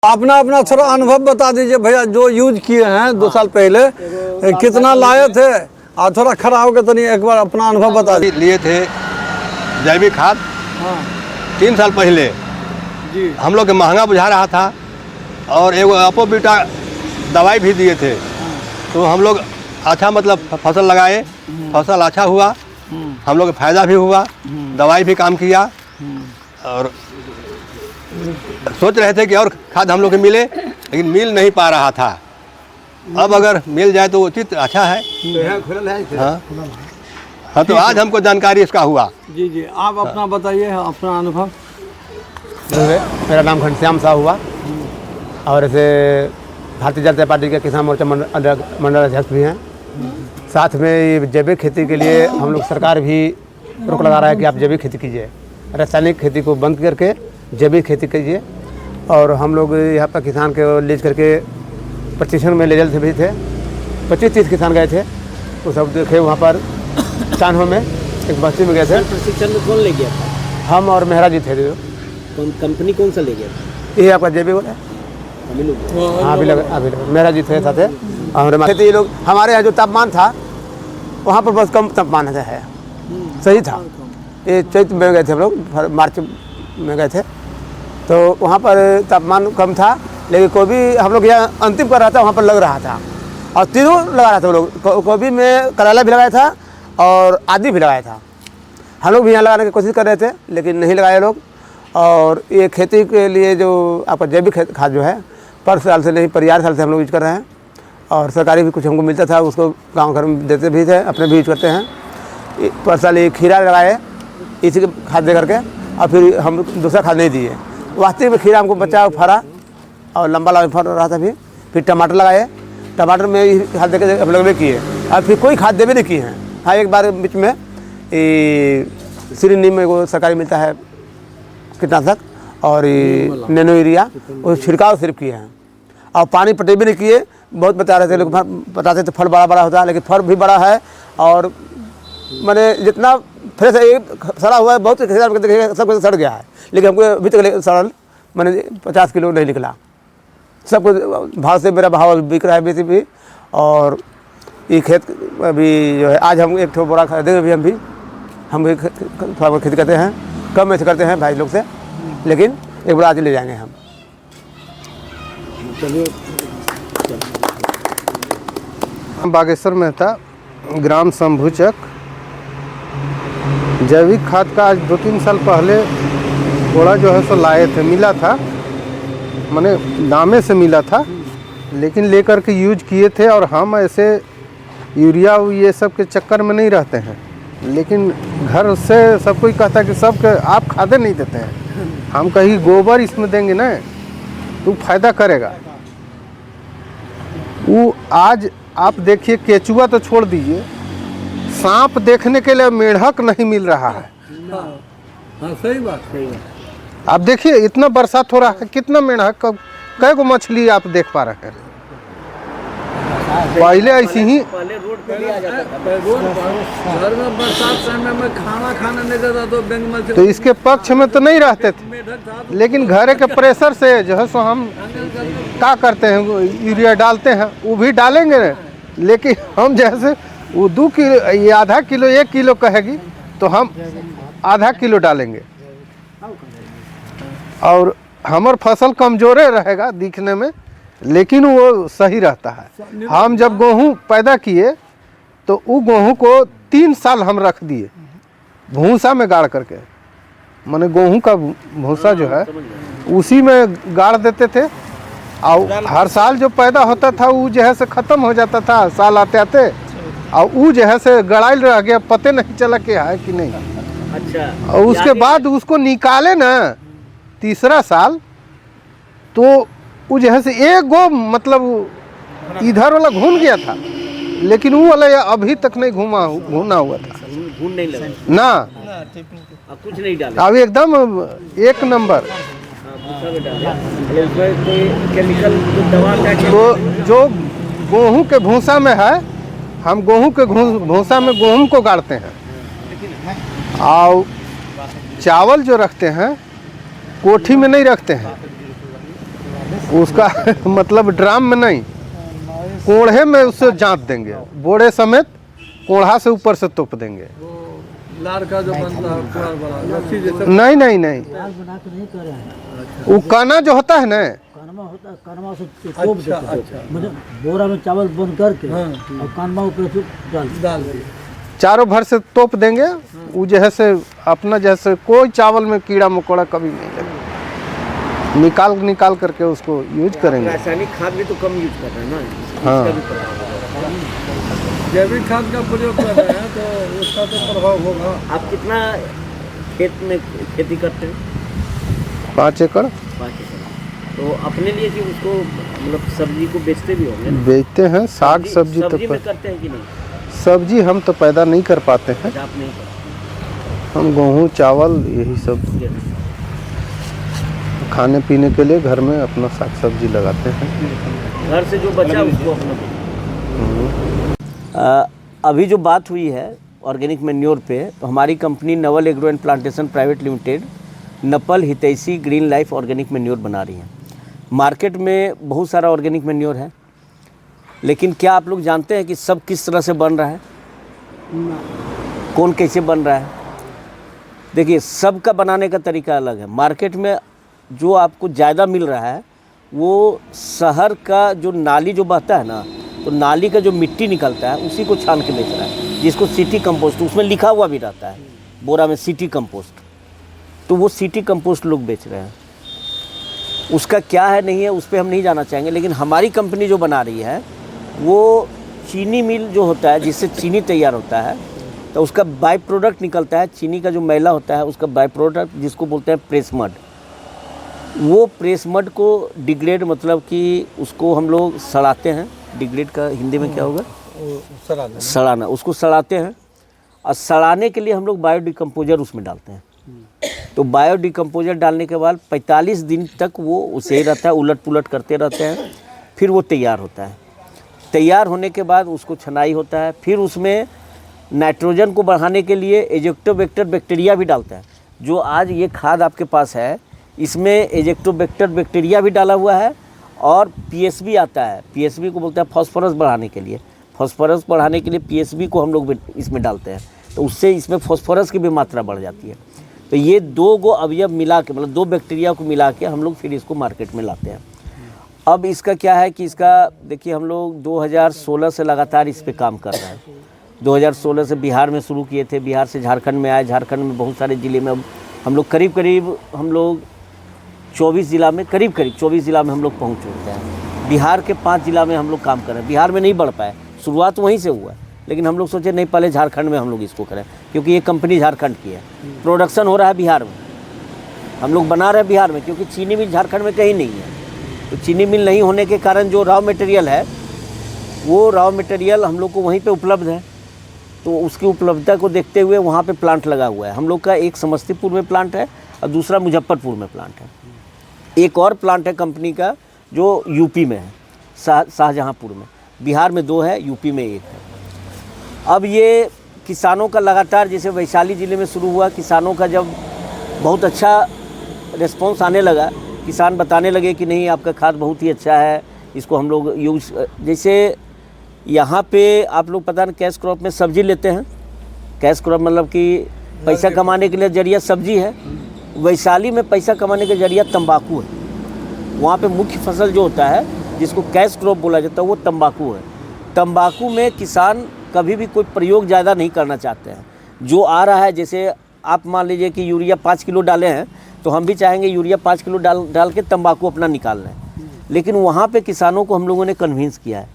अपना अपना थोड़ा अनुभव बता दीजिए भैया, जो यूज किए हैं 2 साल पहले कितना लाए थे और थोड़ा खड़ा होकर तो नहीं, एक बार अपना अनुभव बता दीजिए। लिए थे जैविक खाद। हाँ 3 साल पहले जी। हम लोग के महंगा बुझा रहा था और एगो अपोबिटा दवाई भी दिए थे, तो हम लोग अच्छा मतलब फसल लगाए, फसल अच्छा हुआ, हम लोग फायदा भी हुआ, दवाई भी काम किया और सोच रहे थे कि और खाद हम लोग को मिले, लेकिन मिल नहीं पा रहा था। अब अगर मिल जाए तो उचित अच्छा है। हाँ तो आज हमको जानकारी इसका हुआ। जी जी, आप अपना बताइए अपना अनुभव। मेरा नाम घनश्याम साहू हुआ और ऐसे भारतीय जनता पार्टी के किसान मोर्चा मंडल अध्यक्ष भी हैं। साथ में ये जैविक खेती के लिए हम लोग सरकार भी रोक लगा रहा है कि आप जैविक खेती कीजिए, रासायनिक खेती को बंद करके जैविक खेती कीजिए। और हम लोग यहाँ पर किसान के लीज करके प्रशिक्षण में ले जाते भी थे, 25-30 किसान गए थे, वो सब देखे वहाँ पर चानहो में एक बस्ती में गए थे। प्रशिक्षण में कौन ले गया था? हम और मेहरा जी थे। कौन कंपनी कौन सा ले गया था? ये आपका जैविक वाला है। हाँ अभी लगा मेरा जी थे साथ है। और खेती ये लोग हमारे यहाँ जो तापमान था वहाँ पर बहुत कम तापमान है, सही था। ये चैत में गए थे हम लोग, मार्च में गए थे, तो वहाँ पर तापमान कम था, लेकिन गोभी हम लोग यहाँ अंतिम कर रहा था, वहाँ पर लग रहा था और तीनों लगा रहा था। वो लोग गोभी में करेला भी लगाया था और आदि भी लगाया था। हम लोग भी यहाँ लगाने की कोशिश कर रहे थे लेकिन नहीं लगाए लोग। और ये खेती के लिए जो आपका जैविक खाद जो है पर साल से नहीं, पर 11 साल से हम लोग यूज कर रहे हैं और सरकारी भी कुछ हमको मिलता था, उसको गांव घर में देते भी थे, अपने भी यूज करते हैं। पर साल ये खीरा लगाए इसी के खाद दे करके, और फिर हम दूसरा खाद नहीं दिए। वास्तविक में खीरा हमको बच्चा फरा और लंबा लंबा फर रहा था। फिर टमाटर लगाए, टमाटर में खाद दे के हम लोग किए और फिर कोई खाद देवे नहीं किए हैं। हाँ एक बार बीच में श्री नीम में वो सरकारी मिलता है कीटनाशक और नैनो यूरिया, वो छिड़काव सिर्फ किए हैं और पानी पटे भी नहीं किए। बहुत बता रहे थे लोग, बताते थे फल बड़ा बड़ा होता है, लेकिन फल भी बड़ा है और मैंने जितना फ्रेश सड़ा हुआ है, बहुत सब सड़ गया है, लेकिन हमको अभी तक सड़ल मैंने 50 किलो नहीं निकला। सब कुछ भाव से मेरा भाव बिक रहा है बेसी भी। और ये खेत अभी जो है आज हम एक ठो बोरा खरीदेंगे भी, हम भी थोड़ा बहुत खेती करते हैं, कम में से करते हैं भाई लोग से, लेकिन एक बार आज ले जाएंगे हम। बागेश्वर मेहता, ग्राम शंभूचक। जैविक खाद का आज 2-3 साल पहले थोड़ा जो है सो लाए थे, मिला था, माने दामे से मिला था, लेकिन लेकर के यूज किए थे। और हम ऐसे यूरिया ये सब के चक्कर में नहीं रहते हैं, लेकिन घर से सब कोई कहता है कि सब के आप खादे नहीं देते हैं, हम कहीं गोबर इसमें देंगे ना तो फायदा करेगा। वो आज आप देखिए, केचुआ तो छोड़ दीजिए, सांप देखने के लिए मेढक नहीं मिल रहा है। हाँ सही बात, सही बात। आप देखिए इतना बरसात हो रहा है, कितना मेढक, कै को मछली आप देख पा रहे हैं। पहले ऐसी ही पहले रोड पे भी आ जाता था, रोड पर घर में बरसात समय में खाना खाना नहीं देता तो बैंक में से तो इसके पक्ष में तो नहीं रहते थे, लेकिन घर के प्रेशर से जो है सो हम क्या करते हैं, यूरिया डालते हैं, वो भी डालेंगे, लेकिन हम जैसे वो 2 किलो ये आधा किलो 1 किलो कहेगी तो हम आधा किलो डालेंगे और हमार फसल कमजोरे रहेगा दिखने में, लेकिन वो सही रहता है। हम जब गेहूँ पैदा किए तो वो गेहूँ को 3 साल हम रख दिए भूसा में गाड़ करके, माने गेहूँ का भूसा जो है उसी में गाड़ देते थे। और हर साल जो पैदा होता था वो जो है से ख़त्म हो जाता था साल आते आते, और वो जो है से गड़ाइल रह गया, पते नहीं चला कि है कि नहीं। अच्छा, और उसके बाद उसको निकाले ना 3रा साल, तो वो जो है से एक गो मतलब इधर वाला घूम गया था, लेकिन वो वाला अभी तक नहीं घूमना हुआ था, घून नहीं लगा ना, कुछ नहीं डाला, अब एकदम 1 नंबर। उसमें कोई केमिकल दवा का तो जो गेहूँ के भूसा में है, हम गेहूँ के भूसा में गेहूँ को गाड़ते हैं, और चावल जो रखते हैं कोठी में नहीं रखते हैं, उसका मतलब ड्राम में नहीं, कोढ़े में उससे जांच देंगे, बोरे समेत कोढ़ा से ऊपर से तोप देंगे। लार का जो बनता है पूरा बड़ा लस्सी जैसे। नहीं नहीं नहीं, बना के नहीं कर रहे हैं, वो काना जो होता है ना, कानमा होता है, कानमा से तोप देते हैं। अच्छा मतलब बोरा में चावल बंद करके हाँ। और कानमा ऊपर से डाल देते डाल दिए। चारों भर से तोप देंगे। वो जैसे अपना जैसे कोई चावल में कीड़ा मकोड़ा कभी नहीं लगेगा, निकाल करके उसको यूज करेंगे। रासायनिक खाद भी तो कम यूज कर रहे हैं ना, हाँ। इसका भी प्रभाव होगा। जैविक खाद का प्रयोग कर रहे हैं तो उसका तो प्रभाव होगा। आप कितना खेत में खेती करते हैं? 5 एकड़ 5 एकड़। तो अपने लिए कि उसको मतलब सब्जी को बेचते भी होंगे ना? बेचते हैं, साग सब्जी तो में करते हैं कि नहीं? सब्जी हम तो पैदा नहीं कर पाते हैं, अच्छा, आप नहीं करते। हम गेहूँ चावल यही सब खाने पीने के लिए घर में अपना साग सब्जी लगाते हैं। घर से जो बचा उसको अपना अभी जो बात हुई है ऑर्गेनिक मैन्योर पे, तो हमारी company Naval agro and plantation private limited नपल Hitaishi green life organic manure बना रही है। मार्केट में बहुत सारा ऑर्गेनिक मैन्योर है, लेकिन क्या आप लोग जानते हैं कि सब किस तरह से बन रहा है, कौन कैसे बन रहा है? देखिए, सबका बनाने का तरीका अलग है। मार्केट में जो आपको ज़्यादा मिल रहा है वो शहर का जो नाली जो बहता है ना, तो नाली का जो मिट्टी निकलता है उसी को छान के बेच रहा है, जिसको सिटी कंपोस्ट, उसमें लिखा हुआ भी रहता है बोरा में सिटी कंपोस्ट, तो वो सिटी कंपोस्ट लोग बेच रहे हैं। उसका क्या है नहीं है उस पर हम नहीं जाना चाहेंगे, लेकिन हमारी कंपनी जो बना रही है वो चीनी मिल जो होता है जिससे चीनी तैयार होता है, तो उसका बाई प्रोडक्ट निकलता है, चीनी का जो मैला होता है उसका बाई प्रोडक्ट जिसको बोलते हैं प्रेस मड। वो प्रेस मड को डिग्रेड मतलब कि उसको हम लोग सड़ाते हैं। डिग्रेड का हिंदी में क्या होगा? सड़ाना। उसको सड़ाते हैं और सड़ाने के लिए हम लोग बायो डिकम्पोजर उसमें डालते हैं। तो बायो डिकम्पोजर डालने के बाद 45 दिन तक वो उसे ही रहता है, उलट पुलट करते रहते हैं, फिर वो तैयार होता है। तैयार होने के बाद उसको छनाई होता है, फिर उसमें नाइट्रोजन को बढ़ाने के लिए एजेक्टोबैक्टर बैक्टीरिया भी डालता है। जो आज ये खाद आपके पास है इसमें एजेक्टोबैक्टर बैक्टीरिया भी डाला हुआ है और पीएसबी आता है। पीएसबी को बोलते हैं फॉस्फोरस बढ़ाने के लिए। फॉस्फोरस बढ़ाने के लिए पीएसबी को हम लोग इसमें डालते हैं, तो उससे इसमें फॉस्फोरस की भी मात्रा बढ़ जाती है। तो ये 2 गो अवयव मिला के, मतलब 2 बैक्टीरिया को मिला के हम लोग फिर इसको मार्केट में लाते हैं। अब इसका क्या है कि इसका देखिए, हम लोग 2016 से लगातार इस पे काम कर रहे हैं। 2016 से बिहार में शुरू किए थे, बिहार से झारखंड में आए, झारखंड में बहुत सारे ज़िले में अब हम लोग करीब हम लोग 24 ज़िला में करीब 24 ज़िला में हम लोग पहुँच चुके हैं। बिहार के 5 ज़िला में हम लोग काम कर रहे हैं। बिहार में नहीं बढ़ पाए, शुरुआत वहीं से हुआ है, लेकिन हम लोग सोचे नहीं पहले झारखंड में हम लोग इसको करें, क्योंकि ये कंपनी झारखंड की है। प्रोडक्शन हो रहा है बिहार में, हम लोग बना रहे हैं बिहार में, क्योंकि चीनी मिल झारखंड में कहीं नहीं है। तो चीनी मिल नहीं होने के कारण जो रॉ मटेरियल है वो रॉ मटेरियल हम लोग को वहीं पे उपलब्ध है। तो उसकी उपलब्धता को देखते हुए वहाँ पे प्लांट लगा हुआ है। हम लोग का एक समस्तीपुर में प्लांट है और दूसरा मुजफ्फरपुर में प्लांट है। एक और प्लांट है कंपनी का जो यूपी में है, शाहजहाँपुर में। बिहार में 2 है, यूपी में 1 है। अब ये किसानों का लगातार, जैसे वैशाली ज़िले में शुरू हुआ, किसानों का जब बहुत अच्छा रिस्पॉन्स आने लगा, किसान बताने लगे कि नहीं आपका खाद बहुत ही अच्छा है, इसको हम लोग यूज़, जैसे यहाँ पे आप लोग पता नहीं कैश क्रॉप में सब्जी लेते हैं, कैश क्रॉप मतलब कि पैसा कमाने के लिए जरिया सब्जी है। वैशाली में पैसा कमाने का जरिया तंबाकू है। वहाँ पे मुख्य फसल जो होता है जिसको कैश क्रॉप बोला जाता है वो तंबाकू है। तंबाकू में किसान कभी भी कोई प्रयोग ज़्यादा नहीं करना चाहते हैं। जो आ रहा है, जैसे आप मान लीजिए कि यूरिया 5 किलो डाले हैं, तो हम भी चाहेंगे यूरिया 5 किलो डाल के तंबाकू अपना निकाल लें। लेकिन वहाँ पे किसानों को हम लोगों ने कन्विंस किया है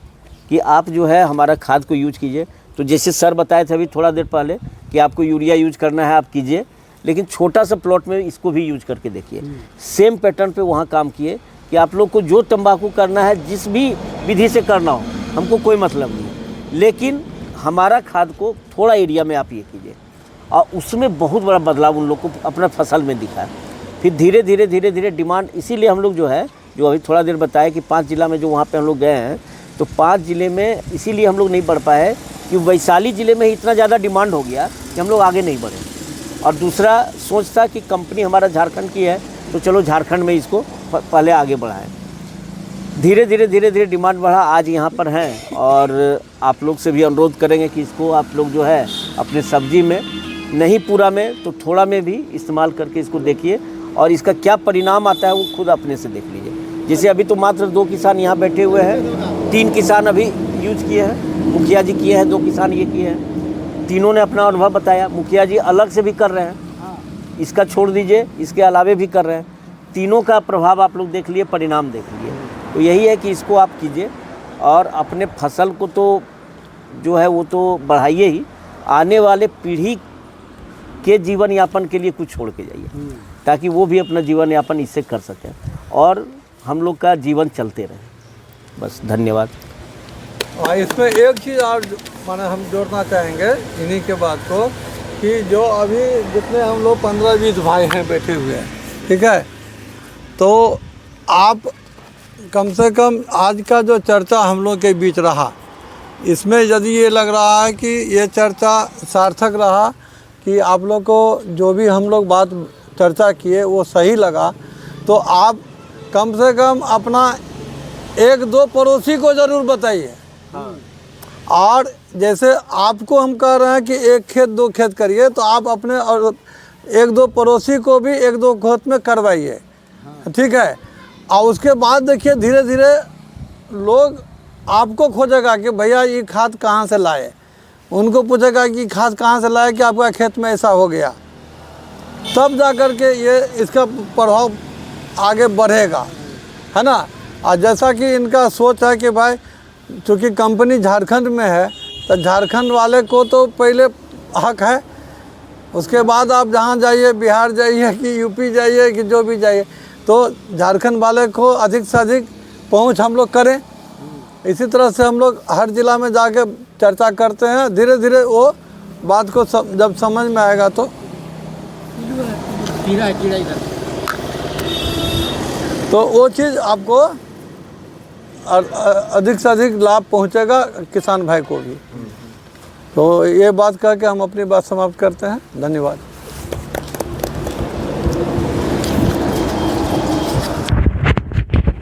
कि आप जो है हमारा खाद को यूज कीजिए। तो जैसे सर बताए थे अभी थोड़ा देर पहले कि आपको यूरिया यूज करना है आप कीजिए, लेकिन छोटा सा प्लॉट में इसको भी यूज करके देखिए। सेम पैटर्न पे वहाँ काम किए कि आप लोग को जो तंबाकू करना है जिस भी विधि से करना हो, हमको कोई मतलब नहीं है, लेकिन हमारा खाद को थोड़ा एरिया में आप ये कीजिए। और उसमें बहुत बड़ा बदलाव उन लोग को अपना फसल में दिखा है। फिर धीरे धीरे डिमांड, इसीलिए हम लोग जो है, जो अभी थोड़ा देर बताया कि 5 ज़िला में जो वहाँ पे हम लोग गए हैं, तो 5 ज़िले में इसीलिए हम लोग नहीं बढ़ पाए कि वैशाली ज़िले में इतना ज़्यादा डिमांड हो गया कि हम लोग आगे नहीं बढ़े। और दूसरा सोच था कि कंपनी हमारा झारखंड की है, तो चलो झारखंड में इसको पहले आगे बढ़ाएं। धीरे धीरे डिमांड बढ़ा, आज यहाँ पर हैं और आप लोग से भी अनुरोध करेंगे कि इसको आप लोग जो है अपने सब्जी में, नहीं पूरा में तो थोड़ा में भी इस्तेमाल करके इसको देखिए और इसका क्या परिणाम आता है वो खुद अपने से देख लीजिए। जैसे अभी तो मात्र 2 किसान यहाँ बैठे हुए हैं, 3 किसान अभी यूज किए हैं, मुखिया जी किए हैं, 2 किसान ये किए हैं, तीनों ने अपना अनुभव बताया। मुखिया जी अलग से भी कर रहे हैं, इसका छोड़ दीजिए, इसके अलावे भी कर रहे हैं। तीनों का प्रभाव आप लोग देख लिए, परिणाम देख लिए। तो यही है कि इसको आप कीजिए और अपने फसल को तो जो है वो तो बढ़ाइए ही, आने वाले पीढ़ी के जीवन यापन के लिए कुछ छोड़ के जाइए ताकि वो भी अपना जीवन यापन इससे कर सकें और हम लोग का जीवन चलते रहे। बस धन्यवाद। इसमें एक चीज़ और माने हम जोड़ना चाहेंगे इन्हीं के बात को कि जो अभी जितने हम लोग 15-20 भाई हैं बैठे हुए हैं, ठीक है, तो आप कम से कम आज का जो चर्चा हम लोग के बीच रहा, इसमें यदि ये लग रहा है कि ये चर्चा सार्थक रहा कि आप लोग को जो भी हम लोग बात चर्चा किए वो सही लगा, तो आप कम से कम अपना 1-2 पड़ोसी को ज़रूर बताइए। और जैसे आपको हम कह रहे हैं कि 1 खेत 2 खेत करिए, तो आप अपने और 1-2 पड़ोसी को भी 1-2 खेत में करवाइए, ठीक है। और उसके बाद देखिए धीरे धीरे लोग आपको खोजेगा कि भैया ये खाद कहाँ से लाए, उनको पूछेगा कि खाद कहाँ से लाए कि आपका खेत में ऐसा हो गया, तब जा कर के ये इसका प्रभाव आगे बढ़ेगा, है ना। और जैसा कि इनका सोच है कि भाई चूँकि कंपनी झारखंड में है तो झारखंड वाले को तो पहले हक है, उसके बाद आप जहाँ जाइए, बिहार जाइए कि यूपी जाइए कि जो भी जाइए, तो झारखंड वाले को अधिक से अधिक पहुँच हम लोग करें। इसी तरह से हम लोग हर ज़िला में जाके चर्चा करते हैं, धीरे धीरे वो बात को जब समझ में आएगा तो वो चीज़ आपको अधिक से अधिक लाभ पहुंचेगा किसान भाई को भी। तो ये बात कह के हम अपनी बात समाप्त करते हैं। धन्यवाद।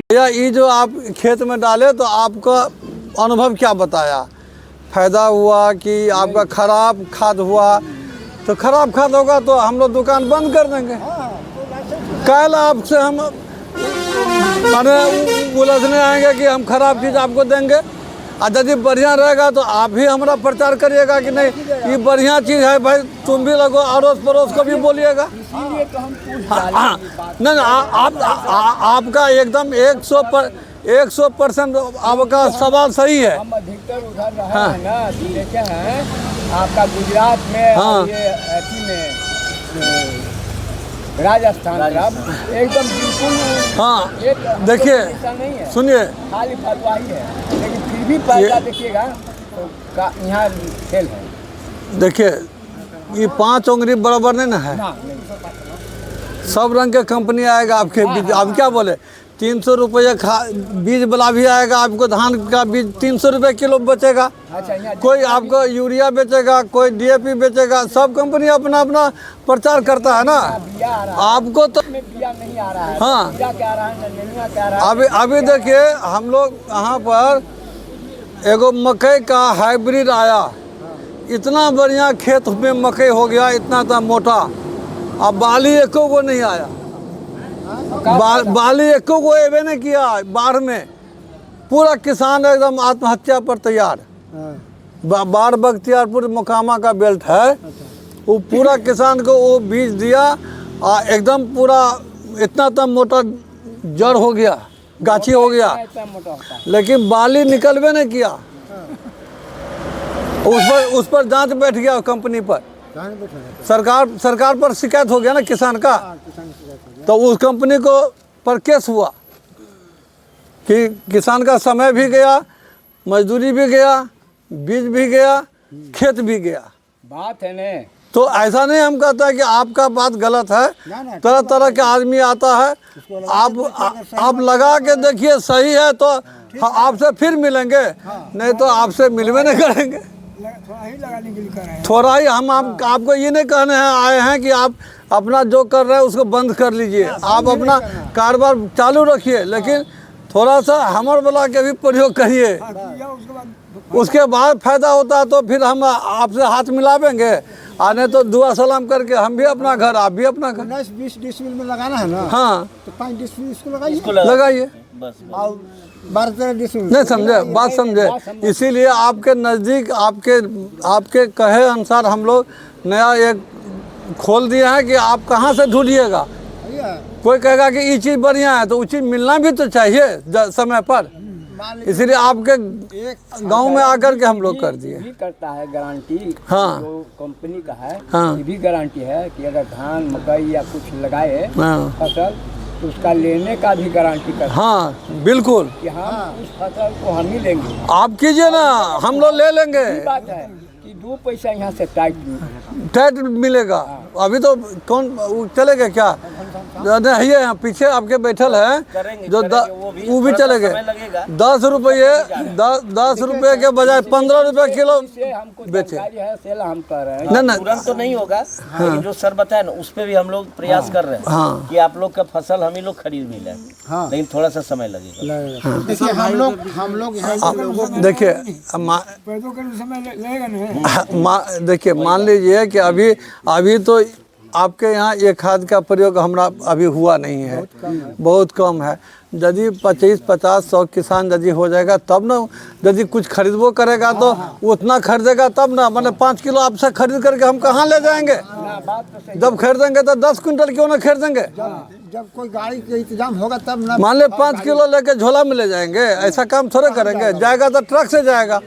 भैया ये जो आप खेत में डाले तो आपका अनुभव क्या बताया, फ़ायदा हुआ कि आपका ख़राब खाद हुआ? तो ख़राब खाद होगा तो हम लोग दुकान बंद कर देंगे। कल आपसे हम माने उलझने आएंगे कि हम ख़राब चीज़ आपको देंगे, और यदि बढ़िया रहेगा तो आप ही हमारा प्रचार करिएगा कि नहीं ये बढ़िया चीज़ है भाई, तुम भी लगो, अड़ोस पड़ोस को भी बोलिएगा। नहीं आपका एकदम 100% आपका सवाल सही है। हम अधिकतर उधर रहे हैं ना, तो देखे हैं आपका गुजरात में और ये अथी में राजस्थान एकदम बिल्कुल। हाँ एक देखिए सुनिए, खाली फतवाही है, लेकिन फिर भी पैसा देखिएगा तो यहाँ खेल है। देखिए ये 5 उंगली बराबर नहीं ना है, सब रंग के कंपनी आएगा आपके बीज। आप क्या बोले 300 रुपये बीज वाला भी आएगा, आपको धान का बीज 300 रुपये किलो बेचेगा। कोई आपको यूरिया बेचेगा, कोई DAP बेचेगा, सब कंपनी अपना अपना प्रचार करता है ना। आपको तो बिया नहीं आ रहा है, हाँ क्या आ रहा है, नेनुआ क्या आ रहा है। अभी देखिए हम लोग यहाँ पर एगो मकई का हाइब्रिड आया, इतना बढ़िया खेत में मकई हो गया, इतना मोटा, अब बाली एको को नहीं आया, बाली एको को एवे नहीं किया। बाढ़ में पूरा किसान एकदम आत्महत्या पर तैयार। बाढ़ बख्तियारपुर मोकामा का बेल्ट है, वो पूरा किसान को वो बीज दिया और एकदम पूरा इतना तक मोटा जड़ हो गया, गाछी हो गया, लेकिन बाली निकलवे नहीं किया। उस पर जांच बैठ गया कंपनी पर, सरकार पर शिकायत हो गया ना किसान का, तो उस कंपनी को पर केस हुआ कि किसान का समय भी गया, मजदूरी भी गया, बीज भी गया, खेत भी गया। बात है ने तो ऐसा नहीं हम कहता है कि आपका बात गलत है, तरह तरह के आदमी आता है, आप लगा के देखिए सही है तो आपसे फिर मिलेंगे, नहीं तो आपसे मिलवे नहीं करेंगे। थोड़ा ही हम आपको ये नहीं कहने हैं आए हैं कि आप अपना जो कर रहे हैं उसको बंद कर लीजिए, आप अपना कारोबार चालू रखिए, लेकिन थोड़ा सा हमर वाला के भी प्रयोग करिए, उसके बाद फायदा होता है तो फिर हम आपसे हाथ मिलावेंगे, आने तो दुआ सलाम करके हम भी अपना घर, आप भी अपना घर। 19-20 डिसमिल में लगाना है ना, हाँ तो 5 डिसमिल इसको लगाइए लगाइए, बस और 12-13 डिसमिल नहीं समझे, बात समझे। इसीलिए आपके नज़दीक आपके कहे अनुसार हम लोग नया एक खोल दिए हैं कि आप कहाँ से ढूंढिएगा। कोई कहेगा कि ये चीज़ बढ़िया है तो वो चीज़ मिलना भी तो चाहिए समय पर, इसीलिए आपके गांव में आकर के हम लोग कर दिए। भी करता है गारंटी, हाँ। जो कंपनी का है हाँ। ये भी गारंटी है कि अगर धान मकई या कुछ लगाए हाँ फसल तो उसका लेने का भी गारंटी करता है हाँ बिल्कुल, कि हम उस फसल को हम ही लेंगे। आप कीजिए ना, हम लोग ले लेंगे, ये बात है कि 2 पैसा यहाँ से टाइट मिलेगा। अभी तो कौन वो चलेगा क्या, नहीं है यहाँ पीछे आपके बैठल है जो वो भी चलेगा। 10 रुपये के बजाय 15 रुपये किलो हमको बेचे। जानकारी है, सेल हम कर रहे हैं। नहीं तुरंत तो नहीं होगा, लेकिन जो सर बताए ना उस पे भी हम लोग प्रयास कर रहे हैं हाँ। कि आप लोग का फसल हम ही लोग खरीद मिले, लेकिन थोड़ा सा समय लगेगा। देखिए हम लोग यहाँ के लोगों को देखिए पैदों के समय लगेगा नहीं। देखिए मान लीजिए कि अभी तो आपके यहाँ ये खाद का प्रयोग हमरा अभी हुआ नहीं है, बहुत कम है। यदि 25-50-100 किसान यदि हो जाएगा तब ना, यदि कुछ खरीदबो करेगा तो उतना खरीदेगा तब ना, मतलब 5 किलो आपसे खरीद करके हम कहाँ ले जाएंगे। जब खरीदेंगे तो 10 क्विंटल क्यों ना खरीदेंगे। जब कोई गाड़ी का इंतजाम होगा तब ना, मान ले 5 किलो लेके झोला में ले जाएंगे, ऐसा काम थोड़े करेंगे। जाएगा तो ट्रक से जाएगा।